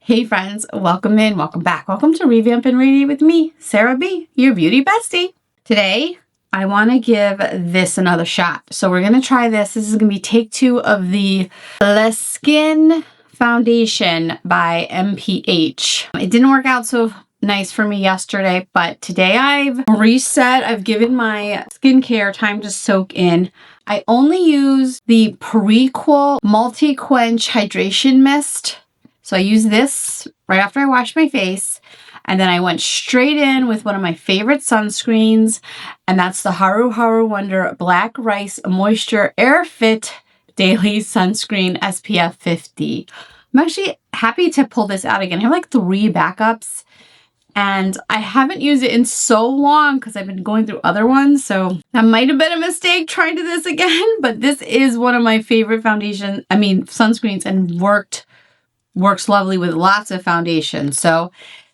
Hey friends, welcome in, welcome back. Welcome to Revamp and Radiate with me, Sarah B, your beauty bestie. Today, I want to give this another shot. So we're going to try this. This is going to be take 2 of the Less Skin Foundation by M.ph. It didn't work out so nice for me yesterday, but today I've reset. I've given my skincare time to soak in. I only use the Prequel Multi-Quench Hydration Mist. So I used this right after I washed my face, and then I went straight in with one of my favorite sunscreens, and that's the Haru Haru Wonder Black Rice Moisture Air Fit Daily Sunscreen SPF 50. I'm actually happy to pull this out again. I have like 3 backups, and I haven't used it in so long because I've been going through other ones, so that might have been a mistake trying to this again, but this is one of my favorite sunscreens, and works lovely with lots of foundation. So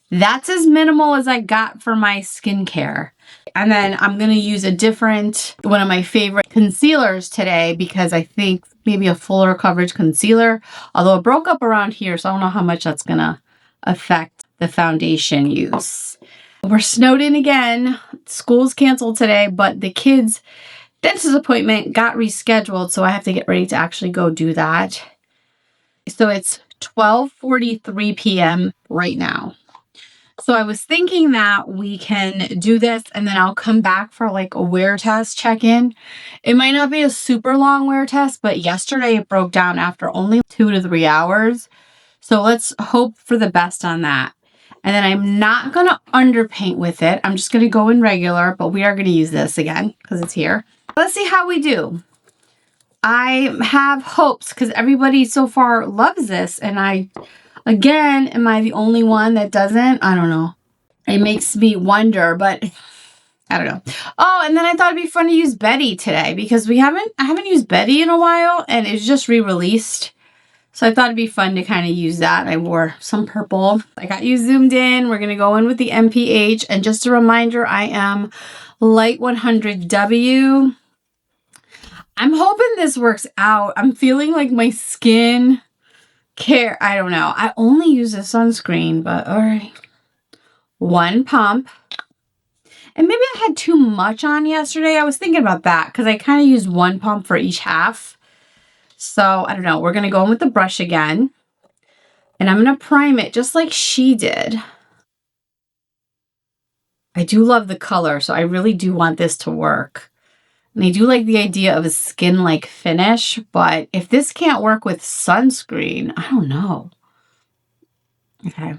that's as minimal as I got for my skincare. And then I'm going to use one of my favorite concealers today, because I think maybe a fuller coverage concealer, although it broke up around here, so I don't know how much that's going to affect the foundation use. We're snowed in again. School's canceled today, but the kids' dentist appointment got rescheduled, so I have to get ready to actually go do that. So it's 12:43 p.m. right now. So I was thinking that we can do this and then I'll come back for like a wear test check-in. It might not be a super long wear test, but yesterday it broke down after only 2 to 3 hours. So let's hope for the best on that. And then I'm not going to underpaint with it. I'm just going to go in regular, but we are going to use this again because it's here. Let's see how we do. I have hopes because everybody so far loves this, and am I the only one that doesn't? I don't know. It makes me wonder, but I don't know. Oh, and then I thought it'd be fun to use Betty today because I haven't used Betty in a while, and it's just re-released. So I thought it'd be fun to kind of use that. I wore some purple. I got you zoomed in. We're going to go in with the M.ph, and just a reminder, I am Light 100W. I'm hoping this works out. I'm feeling like my skin care. I don't know. I only use a sunscreen, but all right. 1 pump. And maybe I had too much on yesterday. I was thinking about that because I kind of used 1 pump for each half. So I don't know. We're going to go in with the brush again. And I'm going to prime it just like she did. I do love the color, so I really do want this to work. And I do like the idea of a skin-like finish, but if this can't work with sunscreen, I don't know. Okay.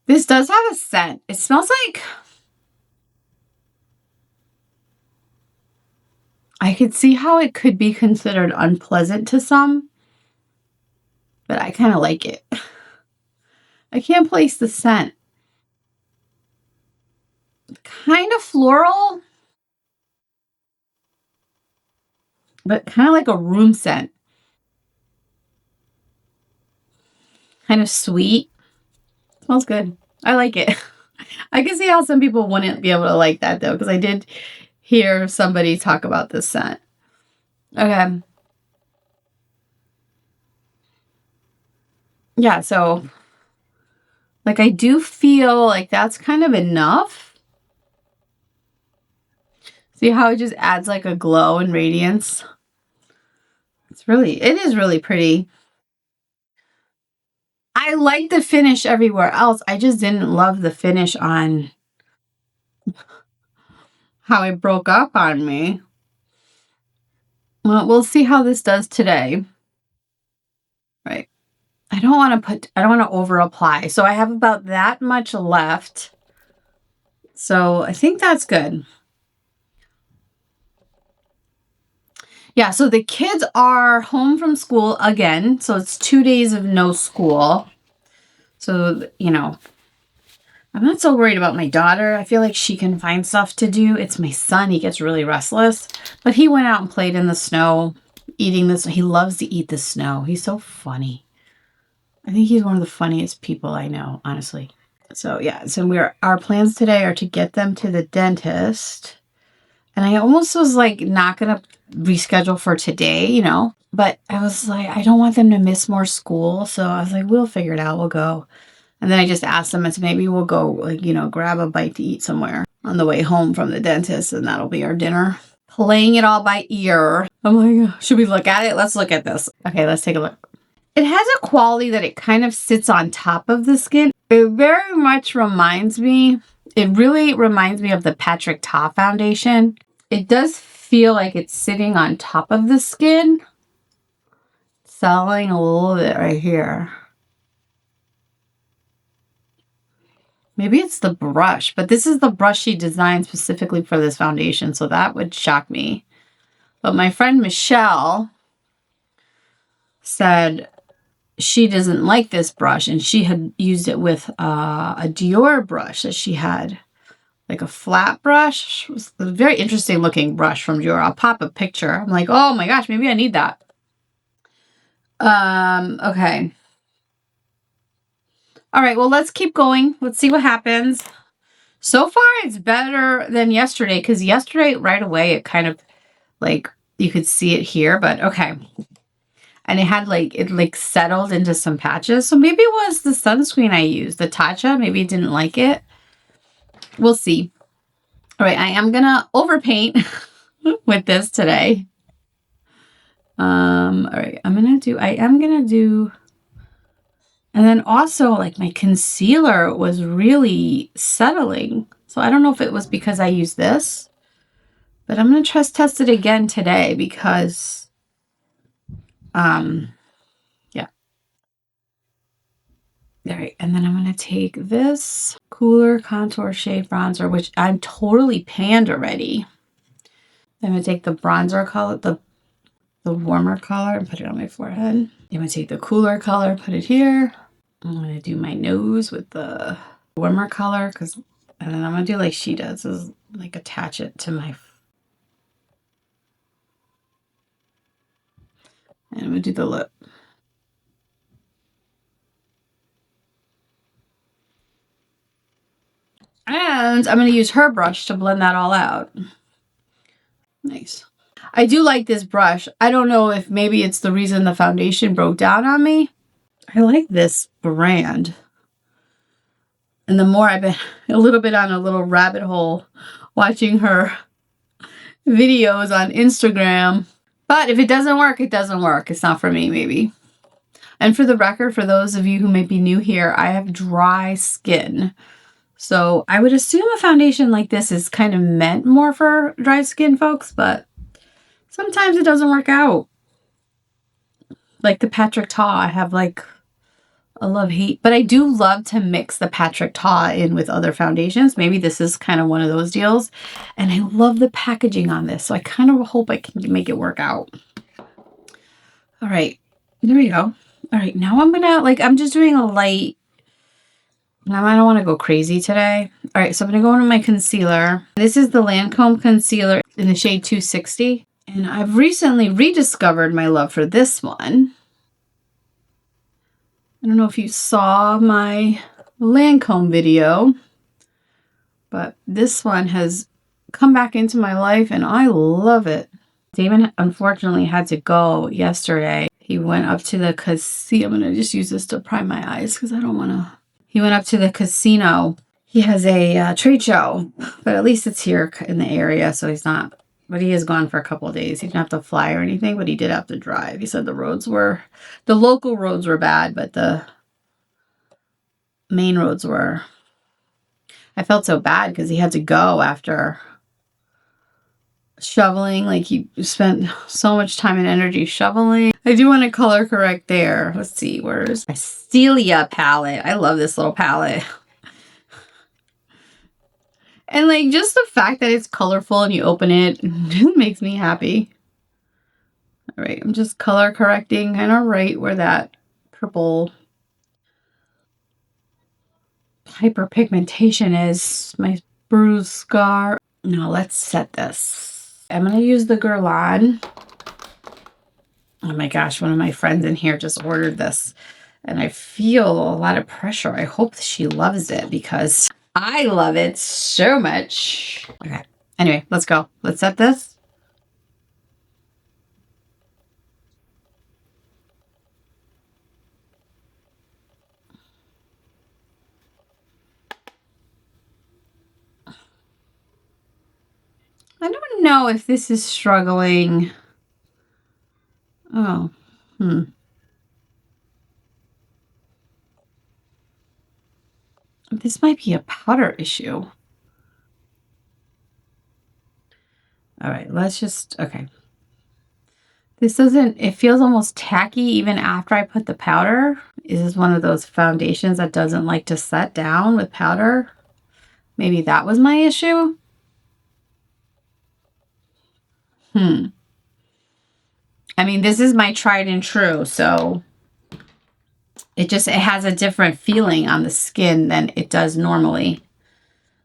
This does have a scent. It smells like... I could see how it could be considered unpleasant to some, but I kind of like it. I can't place the scent. Kind of floral, but kind of like a room scent. Kind of sweet. Smells good. I like it. I can see how some people wouldn't be able to like that though, because I did hear somebody talk about this scent. Okay. Yeah, so like I do feel like that's kind of enough. See how it just adds like a glow and radiance? It is really pretty. I like the finish everywhere else. I just didn't love the finish on how it broke up on me. Well, we'll see how this does today. Right. I don't want to over apply. So I have about that much left. So I think that's good. Yeah, so the kids are home from school again. So it's 2 days of no school. So, I'm not so worried about my daughter. I feel like she can find stuff to do. It's my son. He gets really restless. But he went out and played in the snow, eating this. He loves to eat the snow. He's so funny. I think he's one of the funniest people I know, honestly. So, yeah. So our plans today are to get them to the dentist. And I almost was like not going to reschedule for today, But I was like, I don't want them to miss more school. So I was like, we'll figure it out. We'll go. And then I just asked them, it's maybe we'll go, like, you know, grab a bite to eat somewhere on the way home from the dentist, and that'll be our dinner. Playing it all by ear. I'm like, should we look at it? Let's look at this. Okay, let's take a look. It has a quality that it kind of sits on top of the skin. It very much reminds me, it really reminds me of the Patrick Ta foundation. It does feel like it's sitting on top of the skin. Selling a little bit right here. Maybe it's the brush, but this is the brush she designed specifically for this foundation, so that would shock me. But my friend Michelle said she doesn't like this brush, and she had used it with a Dior brush that she had, like a flat brush. It was a very interesting looking brush from Dior. I'll pop a picture. I'm like, oh my gosh, maybe I need that. Okay. All right, well, let's keep going. Let's see what happens. So far, it's better than yesterday, because yesterday, right away, it kind of, like, you could see it here, but okay. And it had, like, it, like, settled into some patches. So maybe it was the sunscreen I used, the Tatcha. Maybe it didn't like it. We'll see. All right, I am going to overpaint with this today. All right, I am going to do... And then also, like, my concealer was really settling. So I don't know if it was because I used this. But I'm going to test it again today because, yeah. All right. And then I'm going to take this Cooler Contour Shade Bronzer, which I'm totally panned already. I'm going to take the bronzer color, the warmer color, and put it on my forehead. I'm going to take the cooler color, put it here. I'm going to do my nose with the warmer color, and then I'm going to do like she does, is like attach it to my, and I'm going to do the lip. And I'm going to use her brush to blend that all out. Nice. I do like this brush. I don't know if maybe it's the reason the foundation broke down on me. I like this brand. And the more I've been a little bit on a little rabbit hole watching her videos on Instagram. But if it doesn't work, it doesn't work. It's not for me, maybe. And for the record, for those of you who may be new here, I have dry skin. So I would assume a foundation like this is kind of meant more for dry skin folks, but sometimes it doesn't work out. Like the Patrick Ta, I have like a love-hate. But I do love to mix the Patrick Ta in with other foundations. Maybe this is kind of one of those deals. And I love the packaging on this. So I kind of hope I can make it work out. All right. There we go. All right. Now I'm going to, like, I'm just doing a light. Now I don't want to go crazy today. All right. So I'm going to go into my concealer. This is the Lancome concealer in the shade 260. And I've recently rediscovered my love for this one. I don't know if you saw my Lancome video, but this one has come back into my life and I love it. Damon unfortunately had to go yesterday. He went up to the casino. I'm going to just use this to prime my eyes because I don't want to. He went up to the casino. He has a trade show, but at least it's here in the area, so he's not. But he is gone for a couple of days. He didn't have to fly or anything, but he did have to drive. He said the local roads were bad, but the main roads were. I felt so bad because he had to go after shoveling. Like, he spent so much time and energy shoveling. I do want to color correct there. Let's see, where's my Celia palette? I love this little palette. And like, just the fact that it's colorful and you open it makes me happy. All right, I'm just color correcting kind of right where that purple hyperpigmentation is, my bruise scar. Now let's set this. I'm going to use the Guerlain. Oh my gosh, one of my friends in here just ordered this and I feel a lot of pressure. I hope she loves it because I love it so much. Okay. Anyway, let's go. Let's set this. know if this is struggling. Oh, This might be a powder issue. All right, let's just, okay. This doesn't, it feels almost tacky even after I put the powder. This is one of those foundations that doesn't like to set down with powder. Maybe that was my issue. I mean, this is my tried and true, so it has a different feeling on the skin than it does normally.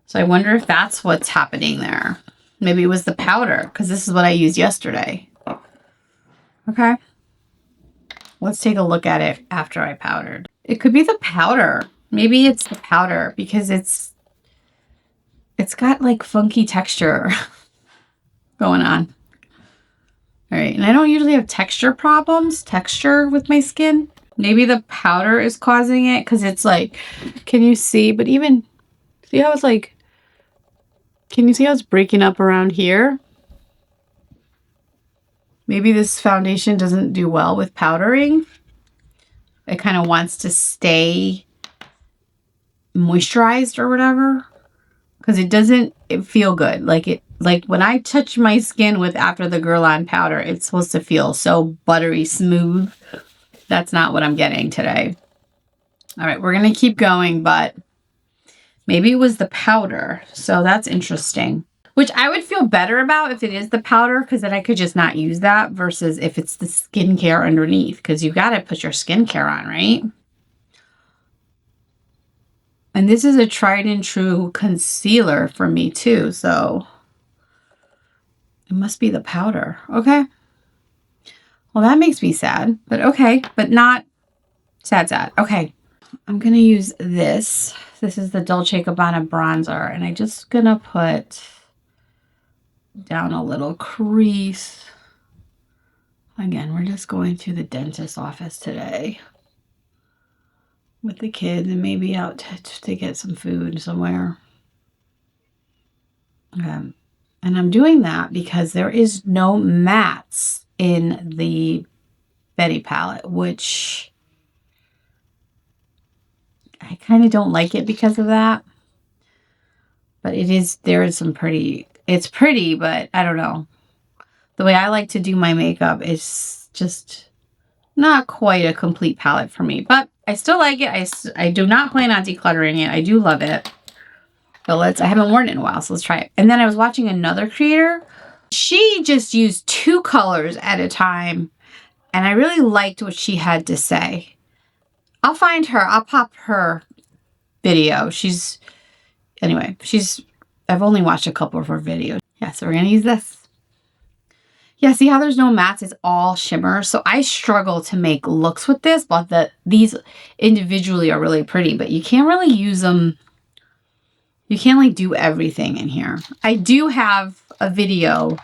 So I wonder if that's what's happening there. Maybe it was the powder, because this is what I used yesterday. Okay. Let's take a look at it after I powdered. It could be the powder. Maybe it's the powder because it's got like funky texture going on. All right. And I don't usually have texture with my skin. Maybe the powder is causing it because it's like, can you see? But even, see how it's like, can you see how it's breaking up around here? Maybe this foundation doesn't do well with powdering. It kind of wants to stay moisturized or whatever. Because it doesn't feel good. Like when I touch my skin with after the Girl On powder, it's supposed to feel so buttery smooth. That's not what I'm getting today. All right, we're going to keep going, but maybe it was the powder. So that's interesting. Which I would feel better about if it is the powder, because then I could just not use that versus if it's the skincare underneath, because you got to put your skincare on, right? And this is a tried and true concealer for me too, so it must be the powder. Okay. Well, that makes me sad, but okay, but not sad. Okay. I'm going to use this. This is the Dolce & Gabbana bronzer, and I'm just going to put down a little crease. Again, we're just going to the dentist's office today with the kids and maybe out to get some food somewhere. And I'm doing that because there is no mattes in the Betty palette, which I kind of don't like it because of that. But there is some pretty, it's pretty, but I don't know. The way I like to do my makeup is just not quite a complete palette for me, but I still like it. I do not plan on decluttering it. I do love it. But I haven't worn it in a while, so let's try it. And then I was watching another creator. She just used 2 colors at a time, and I really liked what she had to say. I'll find her. I'll pop her video. I've only watched a couple of her videos. Yeah, so we're going to use this. Yeah, see how there's no mattes? It's all shimmer. So I struggle to make looks with this, but these individually are really pretty, but you can't really use them. You can't like do everything in here. I do have a video,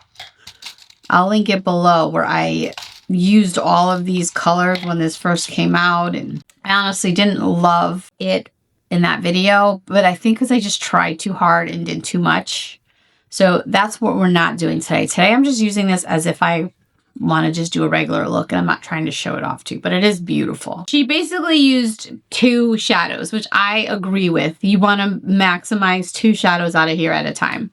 I'll link it below, where I used all of these colors when this first came out, and I honestly didn't love it in that video, but I think because I just tried too hard and did too much. So that's what we're not doing today. Today I'm just using this as if I want to just do a regular look, and I'm not trying to show it off too, but it is beautiful. She basically used 2 shadows, which I agree with. You want to maximize 2 shadows out of here at a time.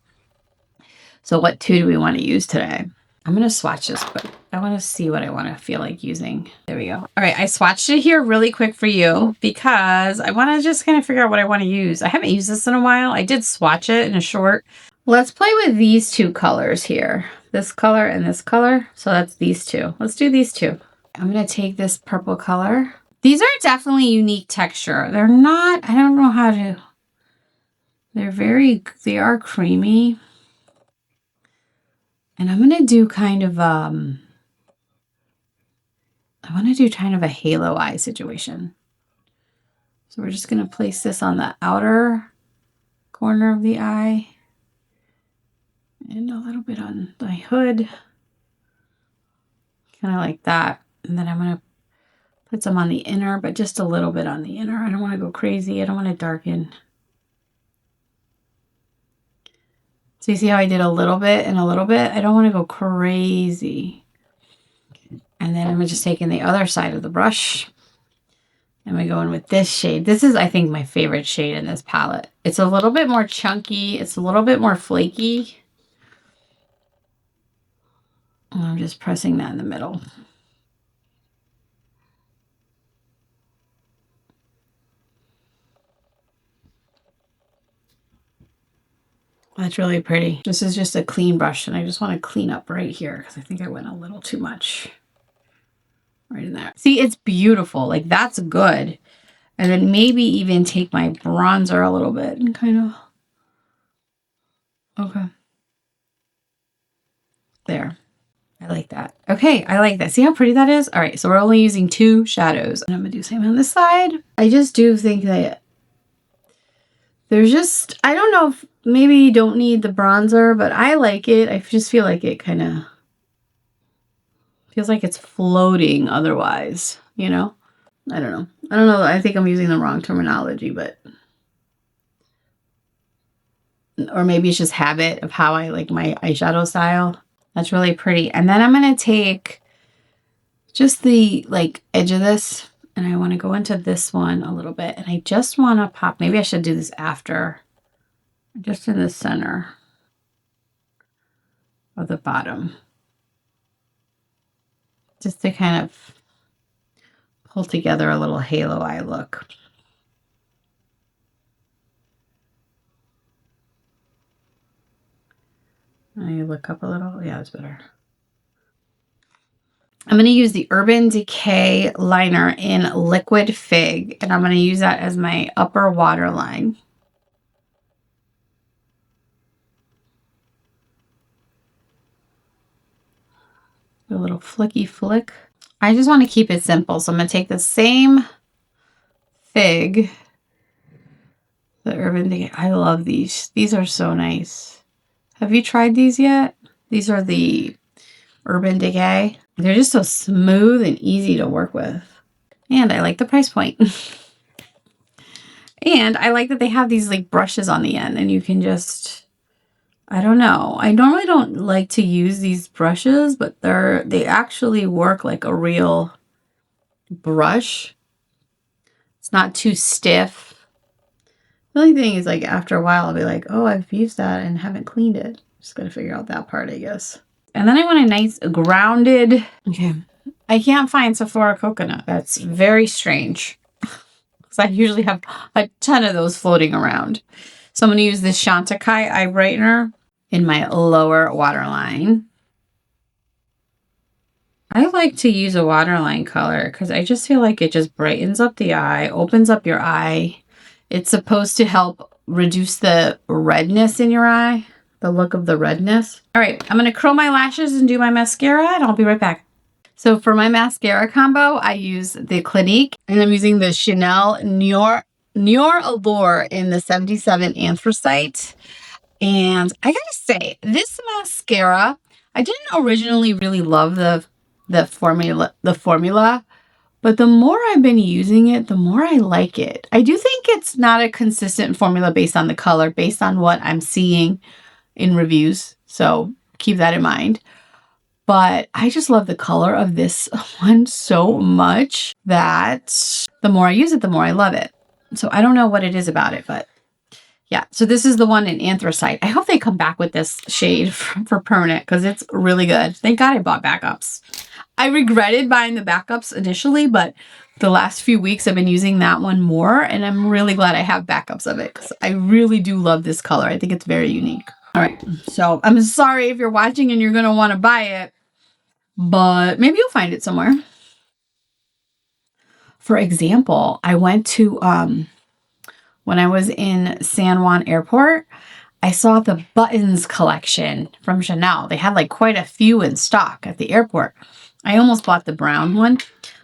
So what 2 do we want to use today? I'm going to swatch this, but I want to see what I want to feel like using. There we go. All right, I swatched it here really quick for you because I want to just kind of figure out what I want to use. I haven't used this in a while. I did swatch it in a short. Let's play with these 2 colors here. This color and this color. So that's these 2. Let's do these 2. I'm going to take this purple color. These are definitely unique texture. They're not, I don't know how to, they are creamy. And I'm going to do kind of, I want to do kind of a halo eye situation. So we're just going to place this on the outer corner of the eye. And a little bit on the hood. Kind of like that. And then I'm going to put some on the inner, but just a little bit on the inner. I don't want to go crazy. I don't want to darken. So you see how I did a little bit and a little bit? I don't want to go crazy. And then I'm just taking the other side of the brush. And we go in with this shade. This is, I think, my favorite shade in this palette. It's a little bit more chunky. It's a little bit more flaky. And I'm just pressing that in the middle. That's really pretty. This is just a clean brush, and I just want to clean up right here because I think I went a little too much right in there. See, it's beautiful. Like, that's good. And then maybe even take my bronzer a little bit and kind of, okay. There. I like that. Okay, I like that. See how pretty that is? All right, so we're only using 2 shadows. And I'm going to do the same on this side. I just do think that there's just, I don't know if maybe you don't need the bronzer, but I like it. I just feel like it kind of feels like it's floating otherwise, you know? I don't know. I don't know. I think I'm using the wrong terminology, but, or maybe it's just habit of how I like my eyeshadow style. That's really pretty. And then I'm going to take just the like edge of this, and I want to go into this one a little bit. And I just want to pop, maybe I should do this after, just in the center of the bottom. Just to kind of pull together a little halo eye look. I look up a little. Yeah, that's better. I'm going to use the Urban Decay liner in Liquid Fig, and I'm going to use that as my upper waterline. A little flicky flick. I just want to keep it simple, so I'm going to take the same fig, the Urban Decay. I love these. These are so nice. Have you tried these yet? These are the Urban Decay. They're just so smooth and easy to work with. And I like the price point. And I like that they have these like brushes on the end, and you can just, I don't know. I normally don't like to use these brushes, but they actually work like a real brush. It's not too stiff. The only thing is, like, after a while I'll be like, oh, I've used that and haven't cleaned it. Just gotta figure out that part, I guess. And then I want a nice grounded, okay. I can't find Sephora Coconut. That's very strange. Because I usually have a ton of those floating around. So I'm going to use this Chantecaille eye brightener in my lower waterline. I like to use a waterline color because I just feel like it just brightens up the eye, opens up your eye. It's supposed to help reduce the redness in your eye. The look of the redness. All right, I'm going to curl my lashes and do my mascara, and I'll be right back. So for my mascara combo, I use the Clinique, and I'm using the Chanel Noir Allure in the 77 Anthracite. And I gotta say, this mascara, I didn't originally really love the formula, but the more I've been using it, the more I like it. I do think it's not a consistent formula based on the color, based on what I'm seeing in reviews, so keep that in mind. But I just love the color of this one so much that the more I use it, the more I love it. So I don't know what it is about it, but yeah. So this is the one in Anthracite. I hope they come back with this shade for permanent because it's really good. Thank God I bought backups. I regretted buying the backups initially, but the last few weeks I've been using that one more, and I'm really glad I have backups of it because I really do love this color. I think it's very unique. All right, so I'm sorry if you're watching and you're going to want to buy it, but maybe you'll find it somewhere. For example, I went to, when I was in San Juan Airport, I saw the Buttons collection from Chanel. They had like quite a few in stock at the airport. I almost bought the brown one,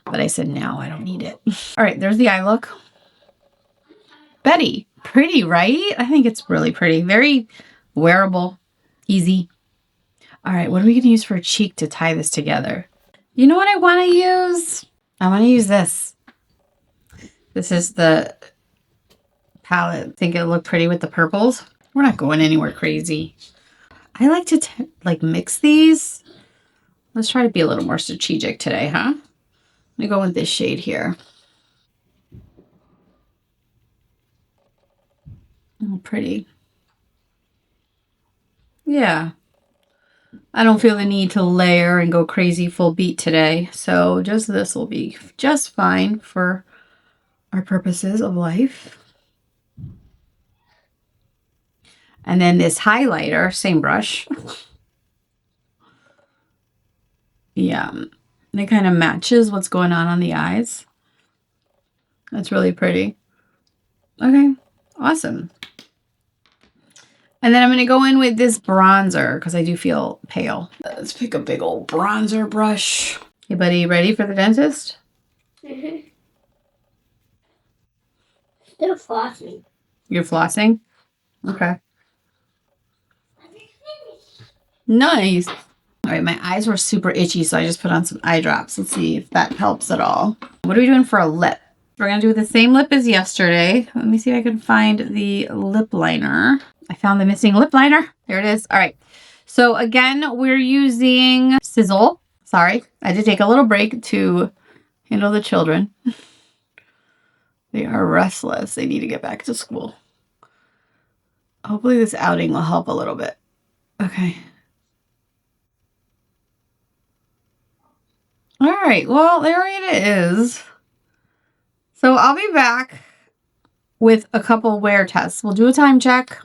but I said, no, I don't need it. All right, there's the eye look. Betty, pretty, right? I think it's really pretty. Very wearable, easy. All right, what are we going to use for a cheek to tie this together? You know what I want to use? I want to use this. This is the palette. I think it'll look pretty with the purples. We're not going anywhere crazy. I like to like mix these. Let's try to be a little more strategic today, huh? Let me go with this shade here. Oh, pretty. Yeah. I don't feel the need to layer and go crazy full beat today. So just this will be just fine for our purposes of life. And then this highlighter, same brush. Yeah, it kind of matches what's going on the eyes. That's really pretty. Okay, awesome. And then I'm going to go in with this bronzer because I do feel pale. Let's pick a big old bronzer brush. Hey, buddy, ready for the dentist? Mm-hmm. Still flossing. You're flossing? Okay. Nice. All right, my eyes were super itchy, so I just put on some eye drops. Let's see if that helps at all. What are we doing for a lip? We're going to do the same lip as yesterday. Let me see if I can find the lip liner. I found the missing lip liner. There it is. All right. So again, we're using Sizzle. Sorry, I had to take a little break to handle the children. They are restless. They need to get back to school. Hopefully this outing will help a little bit. Okay. All right. Well, there it is. So I'll be back with a couple wear tests. We'll do a time check.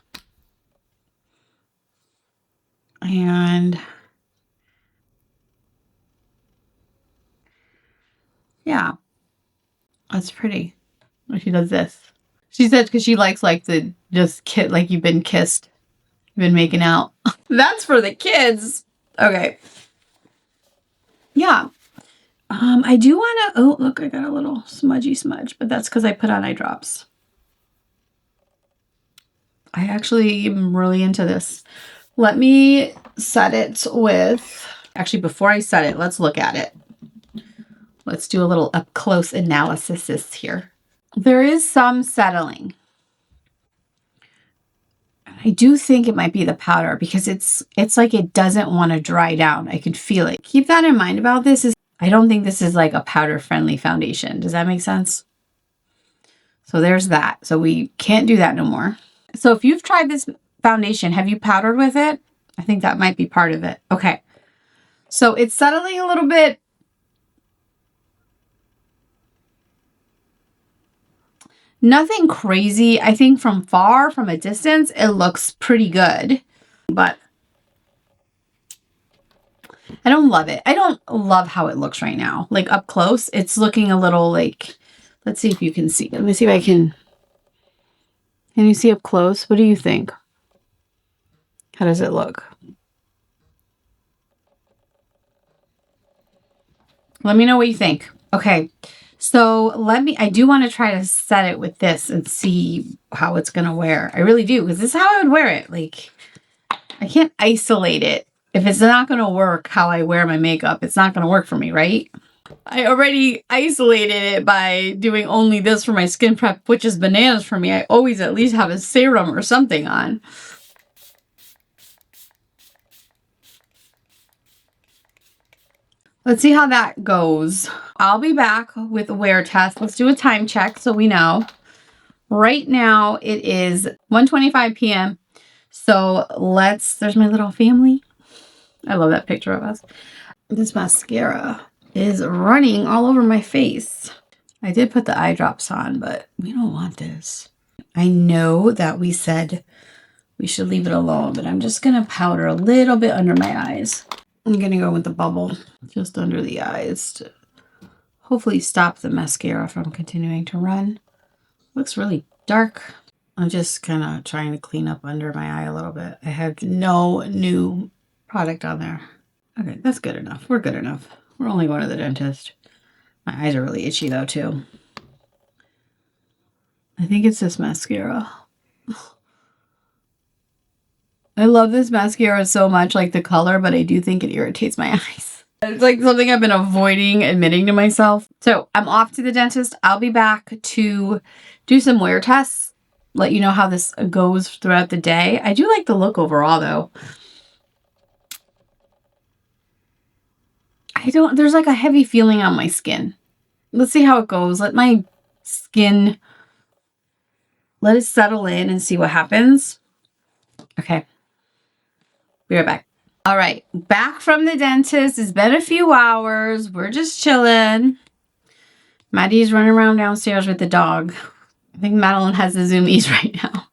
And yeah, that's pretty. She does this. She said because she likes like the just kid, like you've been kissed, you've been making out. That's for the kids. Okay. Yeah. I do want to, oh, look, I got a little smudgy smudge, but that's because I put on eye drops. I actually am really into this. Let me set it with, actually, before I set it, let's look at it. Let's do a little up close analysis here. There is some settling. I do think it might be the powder because it's like it doesn't want to dry down. I can feel it. Keep that in mind about this. I don't think this is like a powder friendly foundation. Does that make sense? So there's that. So we can't do that no more. So if you've tried this foundation, have you powdered with it? I think that might be part of it. Okay. So it's settling a little bit. Nothing crazy. I think from a distance, it looks pretty good, but I don't love it. I don't love how it looks right now. Like up close, it's looking a little like, let's see if you can see. Let me see if I can you see up close? What do you think? How does it look? Let me know what you think. Okay. So I do want to try to set it with this and see how it's going to wear. I really do, because this is how I would wear it. Like, I can't isolate it. If it's not going to work how I wear my makeup, it's not going to work for me, right? I already isolated it by doing only this for my skin prep, which is bananas for me. I always at least have a serum or something on. Let's see how that goes. I'll be back with a wear test. Let's do a time check so we know. Right now it is 1:25 p.m. So there's my little family. I love that picture of us. This mascara is running all over my face. I did put the eye drops on, but we don't want this. I know that we said we should leave it alone, but I'm just gonna powder a little bit under my eyes. I'm gonna go with the bubble just under the eyes to hopefully stop the mascara from continuing to run. Looks really dark. I'm just kind of trying to clean up under my eye a little bit. I have no new product on there. Okay, that's good enough. We're good enough. We're only going to the dentist. My eyes are really itchy though too. I think it's this mascara. I love this mascara so much, like the color, but I do think it irritates my eyes. It's like something I've been avoiding admitting to myself. So I'm off to the dentist. I'll be back to do some wear tests, let you know how this goes throughout the day. I do like the look overall though. there's like a heavy feeling on my skin. Let's see how it goes. Let my skin, let it settle in and see what happens. Okay. Be right back. All right. Back from the dentist. It's been a few hours. We're just chilling. Maddie's running around downstairs with the dog. I think Madeline has the zoomies right now.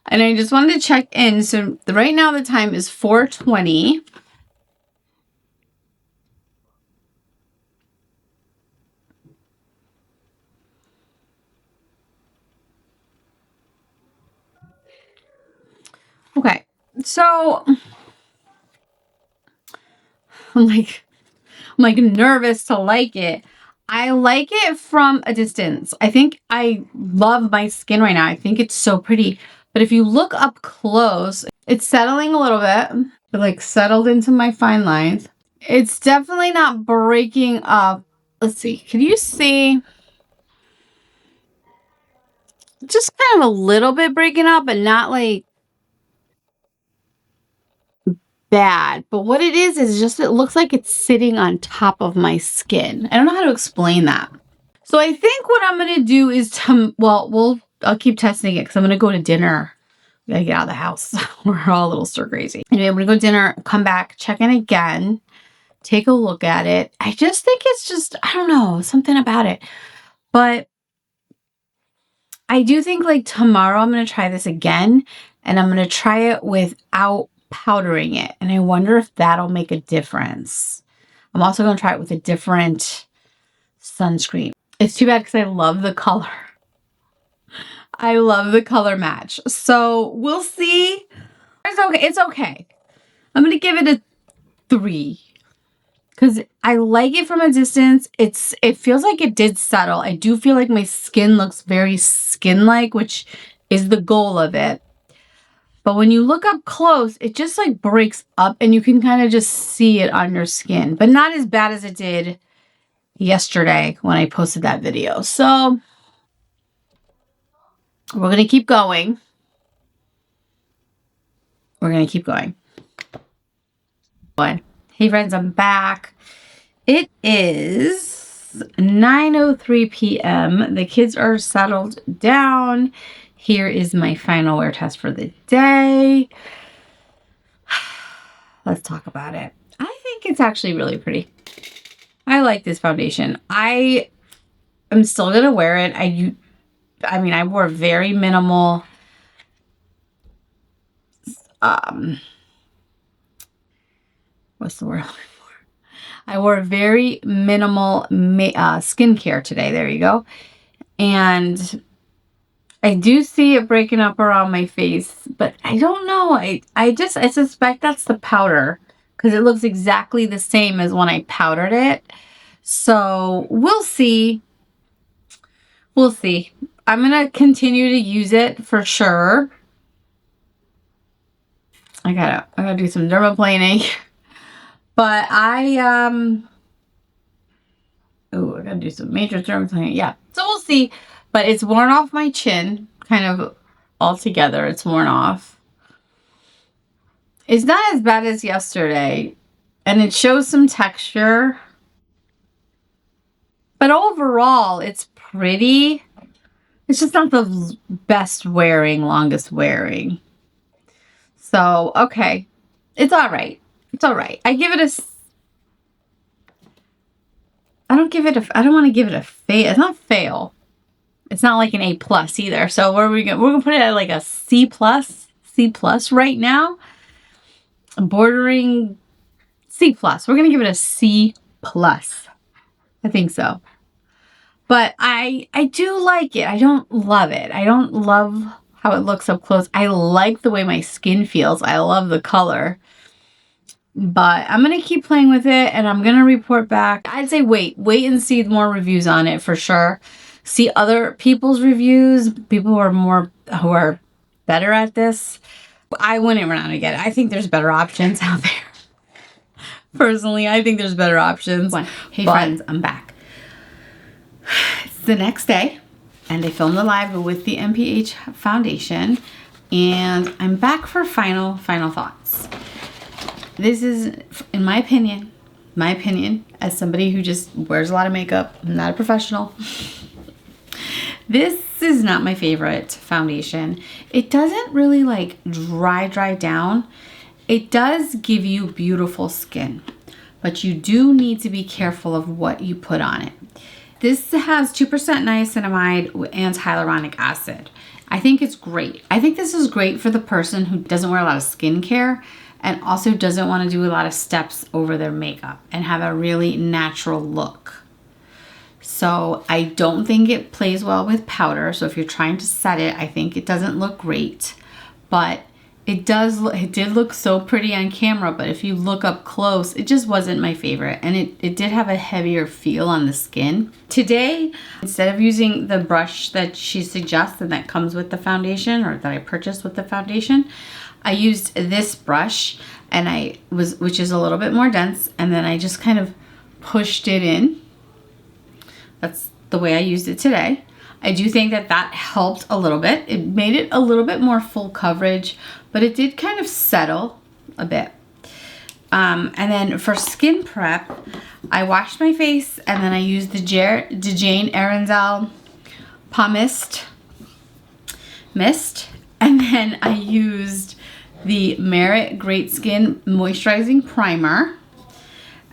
And I just wanted to check in. So right now the time is 4:20. Okay, so I'm like nervous to like it. I like it from a distance. I think I love my skin right now. I think it's so pretty. But if you look up close, it's settling a little bit. It like settled into my fine lines. It's definitely not breaking up. Let's see. Can you see? Just kind of a little bit breaking up, but not like bad. But what it is just it looks like it's sitting on top of my skin. I don't know how to explain that. So I think what I'm going to do is I'll keep testing it because I'm going to go to dinner. I gotta get out of the house. We're all a little stir crazy. Anyway, I'm going to go to dinner, come back, check in again, take a look at it. I just think it's just, I don't know, something about it. But I do think like tomorrow I'm going to try this again, and I'm going to try it without powdering it. And I wonder if that'll make a difference. I'm also going to try it with a different sunscreen. It's too bad because I love the color. I love the color match. So we'll see. It's okay. It's okay. I'm going to give it a 3 because I like it from a distance. It feels like it did settle. I do feel like my skin looks very skin-like, which is the goal of it. But when you look up close, it just like breaks up and you can kind of just see it on your skin, but not as bad as it did yesterday when I posted that video. So we're going to keep going. We're going to keep going. Hey friends, I'm back. It is 9:03 p.m. The kids are settled down. Here is my final wear test for the day. Let's talk about it. I think it's actually really pretty. I like this foundation. I am still going to wear it. I wore very minimal what's the word I'm looking for? I wore very minimal skincare today. There you go. And I do see it breaking up around my face, but I don't know. I suspect that's the powder because it looks exactly the same as when I powdered it. So we'll see. We'll see. I'm going to continue to use it for sure. I gotta do some dermaplaning. But I gotta do some major dermaplaning. Yeah. So we'll see. But it's worn off my chin, kind of altogether. It's worn off. It's not as bad as yesterday. And it shows some texture. But overall, it's pretty. It's just not the best wearing, longest wearing. So, okay. It's all right. It's all right. I give it a... I don't want to give it a fail. It's not fail. It's not like an A+ either. So where are we going? We're going to put it at like a C+. C+ right now. Bordering C+. We're going to give it a C+. I think so. But I do like it. I don't love it. I don't love how it looks up close. I like the way my skin feels. I love the color. But I'm going to keep playing with it and I'm going to report back. I'd say wait and see more reviews on it for sure. See other people's reviews, people who are better at this. I wouldn't run out and get it. I think there's better options out there. Personally, I think there's better options. Hey friends, I'm back. It's the next day and I filmed the live with the M.ph Foundation and I'm back for final thoughts. This is, in my opinion, my opinion, as somebody who just wears a lot of makeup, I'm not a professional. This is not my favorite foundation. It doesn't really like dry down. It does give you beautiful skin, but you do need to be careful of what you put on it. This has 2% niacinamide and hyaluronic acid. I think it's great. I think this is great for the person who doesn't wear a lot of skincare and also doesn't want to do a lot of steps over their makeup and have a really natural look. So I don't think it plays well with powder. So if you're trying to set it, I think it doesn't look great, but it did look so pretty on camera, but if you look up close, it just wasn't my favorite. And it did have a heavier feel on the skin. Today, instead of using the brush that she suggests and that comes with the foundation, or that I purchased with the foundation, I used this brush which is a little bit more dense, and then I just kind of pushed it in. That's the way I used it today. I do think that helped a little bit. It made it a little bit more full coverage, but it did kind of settle a bit. And then for skin prep, I washed my face and then I used the Jane Arenzel Pomist Mist. And then I used the Merit Great Skin Moisturizing Primer.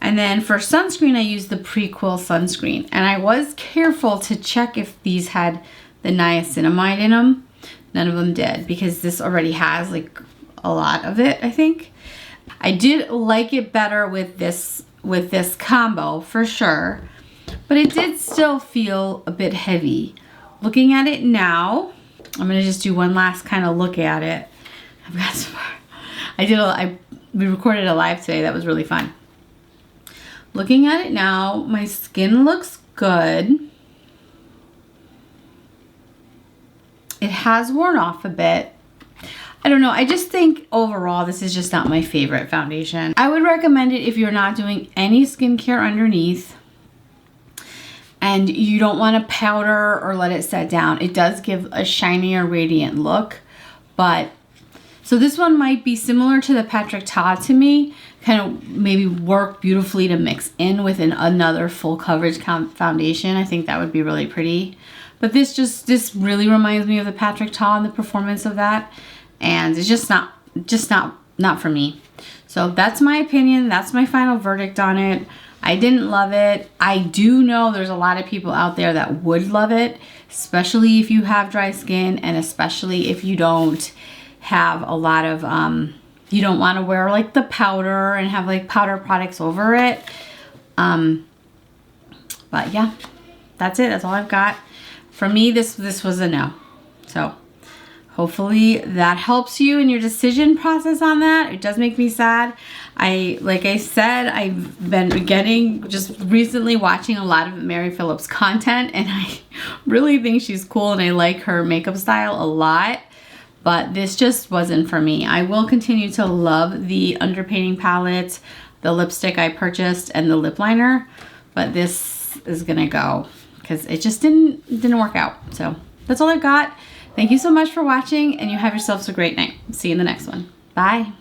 And then for sunscreen, I used the Prequel sunscreen. And I was careful to check if these had the niacinamide in them. None of them did, because this already has like a lot of it, I think. I did like it better with this combo for sure, but it did still feel a bit heavy. Looking at it now, I'm gonna just do one last kind of look at it. I've got some, we recorded a live today. That was really fun. Looking at it now, my skin looks good. It has worn off a bit. I don't know. I just think overall, this is just not my favorite foundation. I would recommend it if you're not doing any skincare underneath and you don't want to powder or let it set down. It does give a shinier, radiant look, but so this one might be similar to the Patrick Ta to me, kind of maybe work beautifully to mix in with another full coverage foundation. I think that would be really pretty. But this really reminds me of the Patrick Ta and the performance of that. And it's just not for me. So that's my opinion. That's my final verdict on it. I didn't love it. I do know there's a lot of people out there that would love it, especially if you have dry skin and especially if you don't have a lot of, you don't want to wear like the powder and have like powder products over it. But yeah, that's it. That's all I've got. For me, this was a no. So hopefully that helps you in your decision process on that. It does make me sad. Like I said, I've been just recently watching a lot of Mary Phillips content, and I really think she's cool and I like her makeup style a lot. But this just wasn't for me. I will continue to love the underpainting palette, the lipstick I purchased, and the lip liner. But this is gonna go because it just didn't work out. So that's all I've got. Thank you so much for watching, and you have yourselves a great night. See you in the next one. Bye.